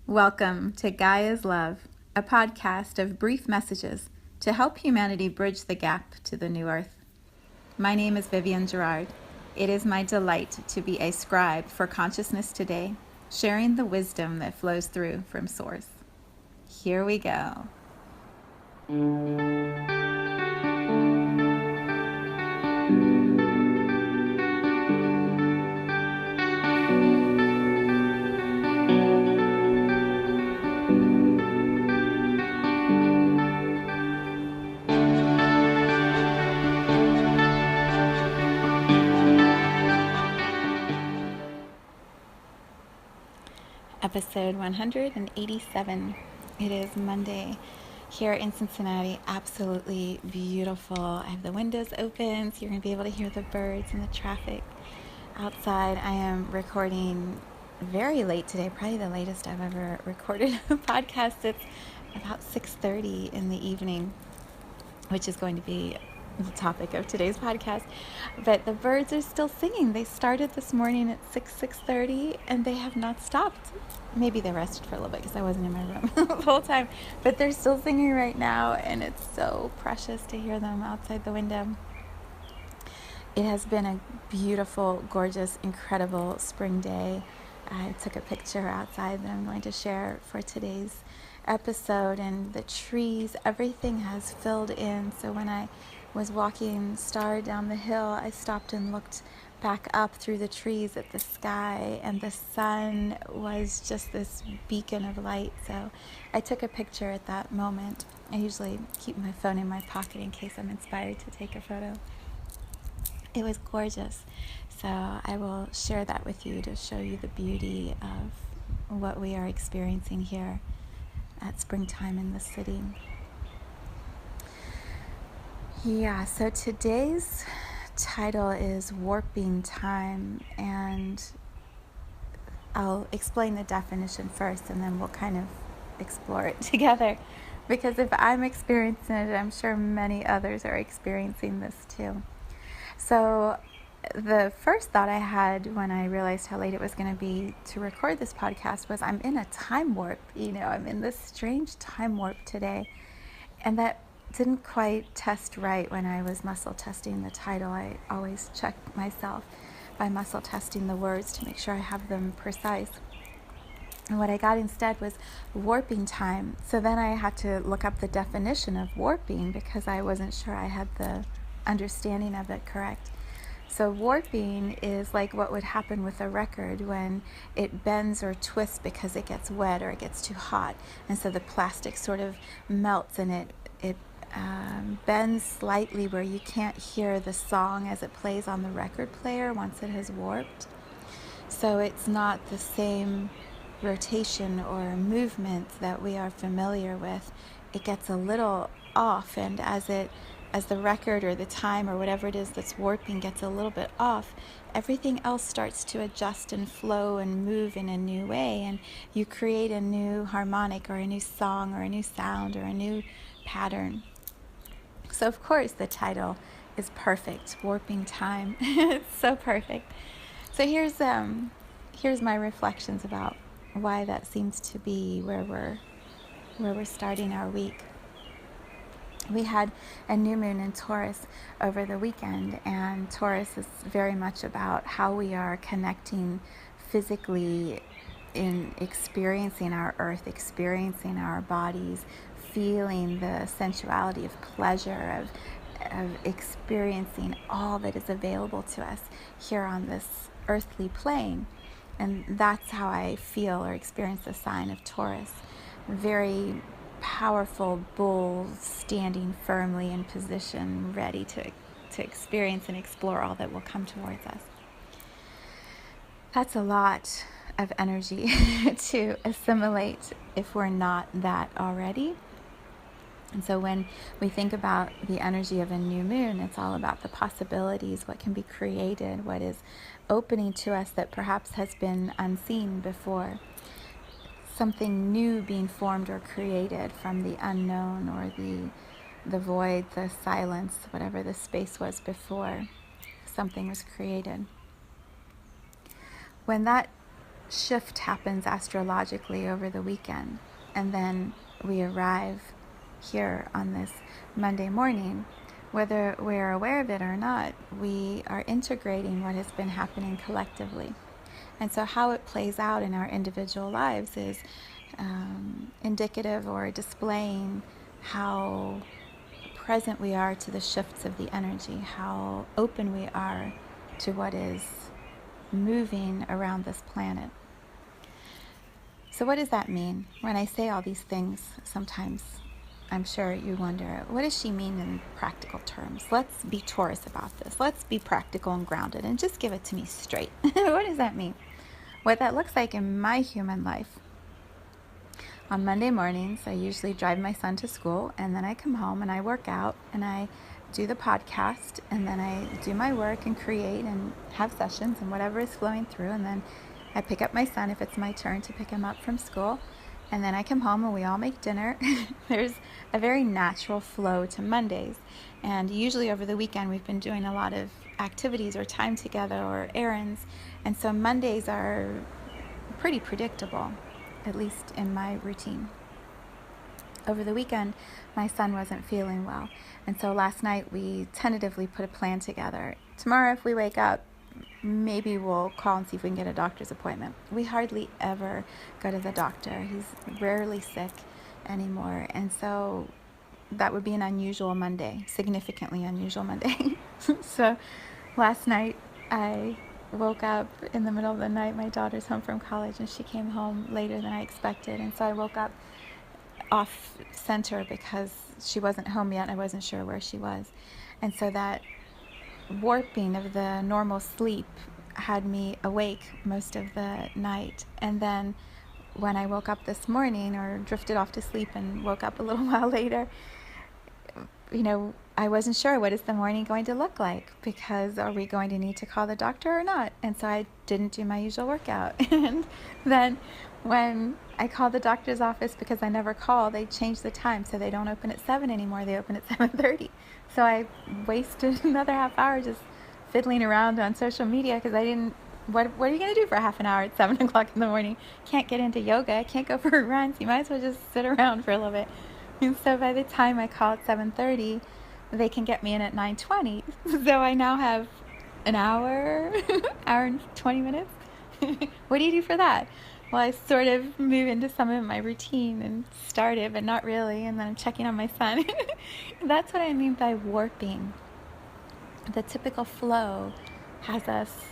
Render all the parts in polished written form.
Welcome to Gaia's Love, a podcast of brief messages to help humanity bridge the gap to the new earth. My name is Vivienne Gerard. It is my delight to be a scribe for consciousness today, sharing the wisdom that flows through from Source. Here we go. Episode 187. It is Monday here in Cincinnati. Absolutely beautiful. I have the windows open so you're going to be able to hear the birds and the traffic outside. I am recording very late today, probably the latest I've ever recorded a podcast. It's about 6:30 in the evening, which is going to be the topic of today's podcast. But the birds are still singing. They started this morning at 6:30 and they have not stopped. Maybe they rested for a little bit because I wasn't in my room the whole time, but they're still singing right now, and it's so precious to hear them outside the window. It has been a beautiful, gorgeous, incredible spring day. I took a picture outside that I'm going to share for today's episode, and the trees, everything has filled in. So when I was walking Star down the hill, I stopped and looked back up through the trees at the sky, and the sun was just this beacon of light. So I took a picture at that moment. I usually keep my phone in my pocket in case I'm inspired to take a photo. It was gorgeous. So I will share that with you to show you the beauty of what we are experiencing here at springtime in the city. Yeah, so today's title is Warping Time, and I'll explain the definition first and then we'll kind of explore it together, because if I'm experiencing it, I'm sure many others are experiencing this too. So the first thought I had when I realized how late it was going to be to record this podcast was, I'm in a time warp. I'm in this strange time warp today, and that didn't quite test right when I was muscle testing the title. I always check myself by muscle testing the words to make sure I have them precise. And what I got instead was warping time. So then I had to look up the definition of warping because I wasn't sure I had the understanding of it correct. So warping is like what would happen with a record when it bends or twists because it gets wet or it gets too hot. And so the plastic sort of melts and it bends slightly where you can't hear the song as it plays on the record player once it has warped. So it's not the same rotation or movement that we are familiar with. It gets a little off, and as the record or the time or whatever it is that's warping gets a little bit off, everything else starts to adjust and flow and move in a new way, and you create a new harmonic or a new song or a new sound or a new pattern. So of course the title is perfect, Warping Time. It's so perfect. So here's my reflections about why that seems to be where we're starting our week. We had a new moon in Taurus over the weekend, and Taurus is very much about how we are connecting physically in experiencing our earth, experiencing our bodies, feeling the sensuality of pleasure, of experiencing all that is available to us here on this earthly plane. And that's how I feel or experience the sign of Taurus. Very powerful bull standing firmly in position, ready to experience and explore all that will come towards us. That's a lot of energy to assimilate if we're not that already. And so when we think about the energy of a new moon, it's all about the possibilities, what can be created, what is opening to us that perhaps has been unseen before. Something new being formed or created from the unknown or the void, the silence, whatever the space was before something was created. When that shift happens astrologically over the weekend, and then we arrive here on this Monday morning. Whether we're aware of it or not, we are integrating what has been happening collectively. And so how it plays out in our individual lives is indicative or displaying how present we are to the shifts of the energy, how open we are to what is moving around this planet. So what does that mean? When I say all these things, sometimes I'm sure you wonder, what does she mean in practical terms? Let's be Taurus about this. Let's be practical and grounded and just give it to me straight. What does that mean? What that looks like in my human life. On Monday mornings, I usually drive my son to school, and then I come home and I work out and I do the podcast, and then I do my work and create and have sessions and whatever is flowing through, and then I pick up my son if it's my turn to pick him up from school, and then I come home and we all make dinner. There's a very natural flow to Mondays, and usually over the weekend we've been doing a lot of activities or time together or errands, and so Mondays are pretty predictable, at least in my routine. Over the weekend, my son wasn't feeling well, and so last night we tentatively put a plan together. Tomorrow, if we wake up, maybe we'll call and see if we can get a doctor's appointment. We hardly ever go to the doctor. He's rarely sick anymore, and so that would be an unusual Monday, significantly unusual Monday. So last night I woke up in the middle of the night. My daughter's home from college and she came home later than I expected, and so I woke up off center because she wasn't home yet and I wasn't sure where she was, and so that warping of the normal sleep had me awake most of the night. And then when I woke up this morning, or drifted off to sleep and woke up a little while later, I wasn't sure, what is the morning going to look like, because are we going to need to call the doctor or not? And so I didn't do my usual workout. And then when I called the doctor's office, because I never call, they changed the time, so they don't open at 7 anymore, they open at 7:30. So I wasted another half hour just fiddling around on social media, because I didn't, what are you going to do for a half an hour at 7 o'clock in the morning? Can't get into yoga, can't go for a run, so you might as well just sit around for a little bit. And so by the time I call at 7:30, they can get me in at 9:20. So I now have an hour, hour and 20 minutes. What do you do for that? Well, I sort of move into some of my routine and start it, but not really. And then I'm checking on my son. That's what I mean by warping. The typical flow has us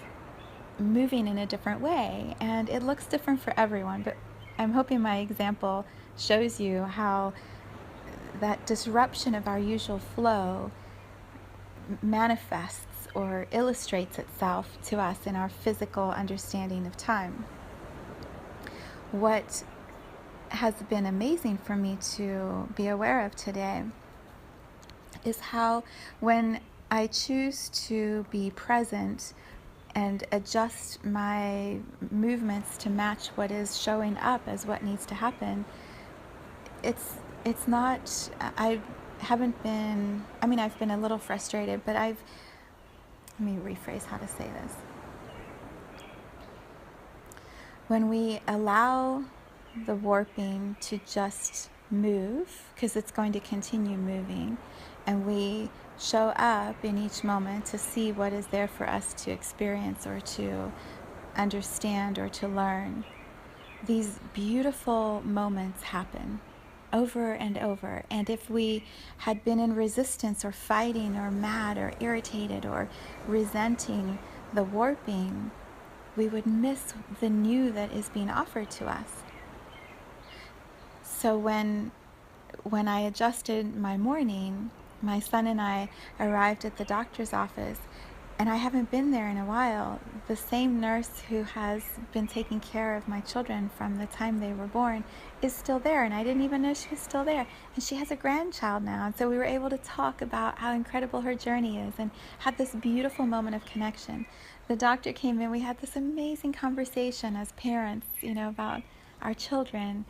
moving in a different way, and it looks different for everyone. But I'm hoping my example shows you how that disruption of our usual flow manifests or illustrates itself to us in our physical understanding of time. What has been amazing for me to be aware of today is how, when I choose to be present and adjust my movements to match what is showing up as what needs to happen, it's not, I've been a little frustrated, but let me rephrase how to say this. When we allow the warping to just move, because it's going to continue moving, and we show up in each moment to see what is there for us to experience or to understand or to learn, these beautiful moments happen over and over. And if we had been in resistance or fighting or mad or irritated or resenting the warping, we would miss the new that is being offered to us. So when I adjusted my morning, my son and I arrived at the doctor's office, and I haven't been there in a while. The same nurse who has been taking care of my children from the time they were born is still there, and I didn't even know she was still there. And she has a grandchild now, and so we were able to talk about how incredible her journey is and had this beautiful moment of connection. The doctor came in, we had this amazing conversation as parents, about our children.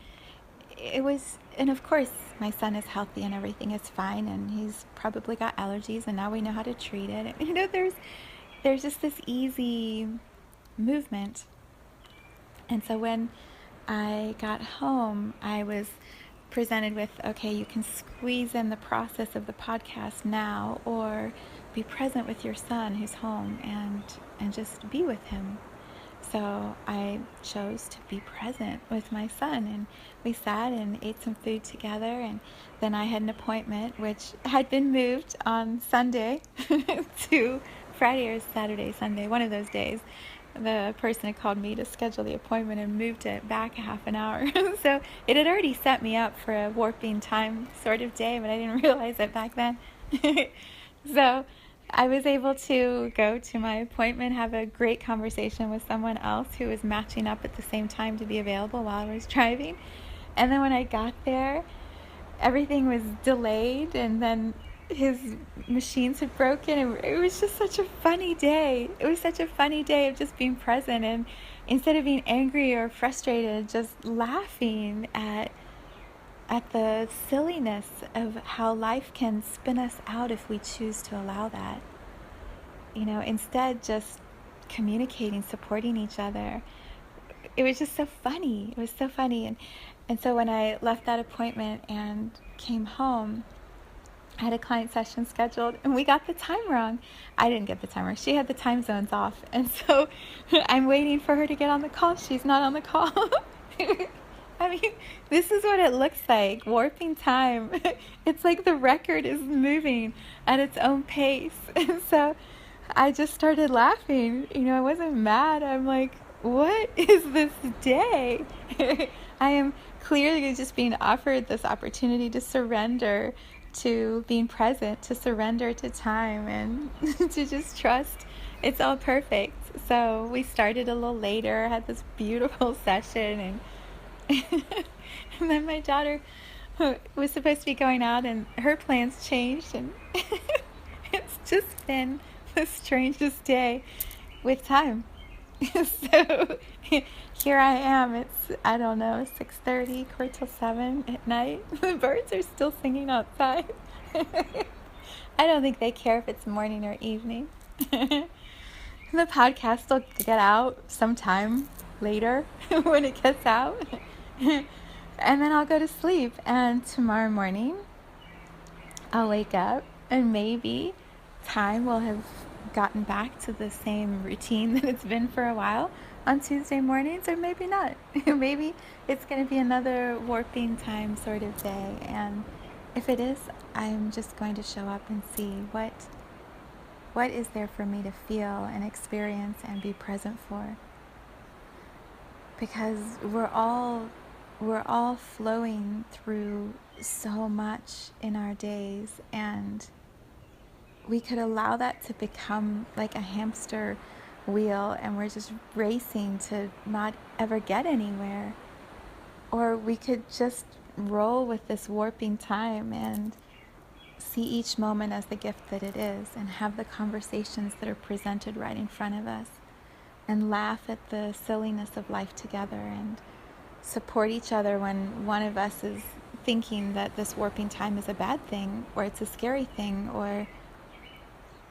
And of course, my son is healthy and everything is fine, and he's probably got allergies, and now we know how to treat it. There's just this easy movement. And so when I got home, I was presented with, okay, you can squeeze in the process of the podcast now, or be present with your son who's home and just be with him. So I chose to be present with my son, and we sat and ate some food together, and then I had an appointment which had been moved on Sunday to Friday or Saturday, Sunday, one of those days. The person had called me to schedule the appointment and moved it back a half an hour. So it had already set me up for a warping time sort of day, but I didn't realize it back then. So I was able to go to my appointment, have a great conversation with someone else who was matching up at the same time to be available while I was driving. And then when I got there, everything was delayed, and then his machines had broken, and it was just such a funny day. It was such a funny day of just being present, and instead of being angry or frustrated, just laughing at the silliness of how life can spin us out if we choose to allow that. Instead just communicating, supporting each other. It was just so funny. It was so funny. And so when I left that appointment and came home, I had a client session scheduled, and we got the time wrong. I didn't get the time wrong. She had the time zones off. And so I'm waiting for her to get on the call. She's not on the call. I mean, this is what it looks like, warping time. It's like the record is moving at its own pace. And so I just started laughing. I wasn't mad. I'm like, what is this day? I am clearly just being offered this opportunity to surrender to being present, to surrender to time, and to just trust it's all perfect. So we started a little later, had this beautiful session, and and then my daughter was supposed to be going out, and her plans changed, and it's just been the strangest day with time. So here I am. It's, I don't know, 6:30, quarter till 7 at night. The birds are still singing outside. I don't think they care if it's morning or evening. The podcast will get out sometime later when it gets out. And then I'll go to sleep. And tomorrow morning, I'll wake up, and maybe time will have gotten back to the same routine that it's been for a while on Tuesday mornings, or maybe not. Maybe it's going to be another warping time sort of day. And if it is, I'm just going to show up and see what is there for me to feel and experience and be present for. Because we're all flowing through so much in our days, and we could allow that to become like a hamster wheel, and we're just racing to not ever get anywhere. Or we could just roll with this warping time and see each moment as the gift that it is, and have the conversations that are presented right in front of us, and laugh at the silliness of life together, and support each other when one of us is thinking that this warping time is a bad thing, or it's a scary thing, or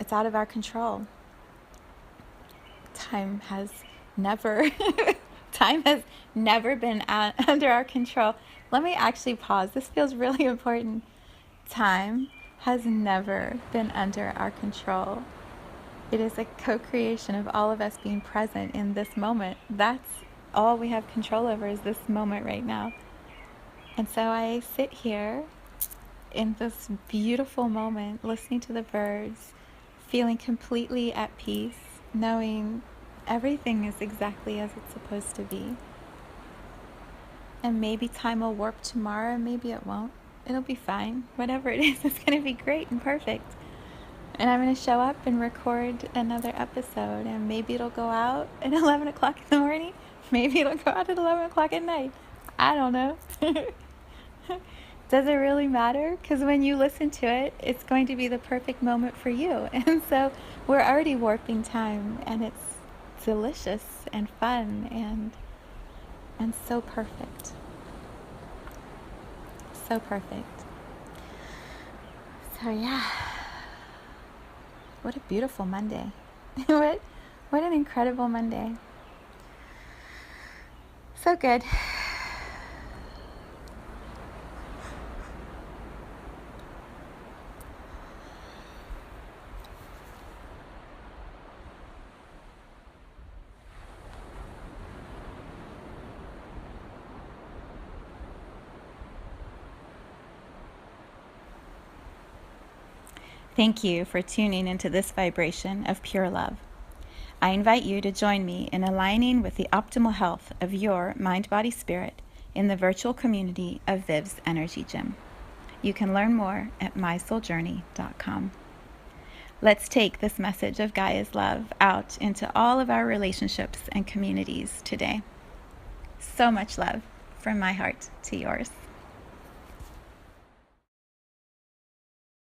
it's out of our control. Time has never been under our control. Let me actually pause. This feels really important. Time has never been under our control. It is a co-creation of all of us being present in this moment. That's all we have control over, is this moment right now. And so I sit here in this beautiful moment, listening to the birds, feeling completely at peace, knowing everything is exactly as it's supposed to be. And maybe time will warp tomorrow, maybe it won't. It'll be fine. Whatever it is, it's going to be great and perfect. And I'm going to show up and record another episode, and maybe it'll go out at 11 o'clock in the morning. Maybe it'll go out at 11 o'clock at night. I don't know. Does it really matter? Because when you listen to it, it's going to be the perfect moment for you. And so we're already warping time, and it's delicious and fun and so perfect. So perfect. So yeah. What a beautiful Monday. What an incredible Monday. So good. Thank you for tuning into this vibration of pure love. I invite you to join me in aligning with the optimal health of your mind, body, spirit in the virtual community of Viv's Energy Gym. You can learn more at mysouljourney.com. Let's take this message of Gaia's love out into all of our relationships and communities today. So much love from my heart to yours.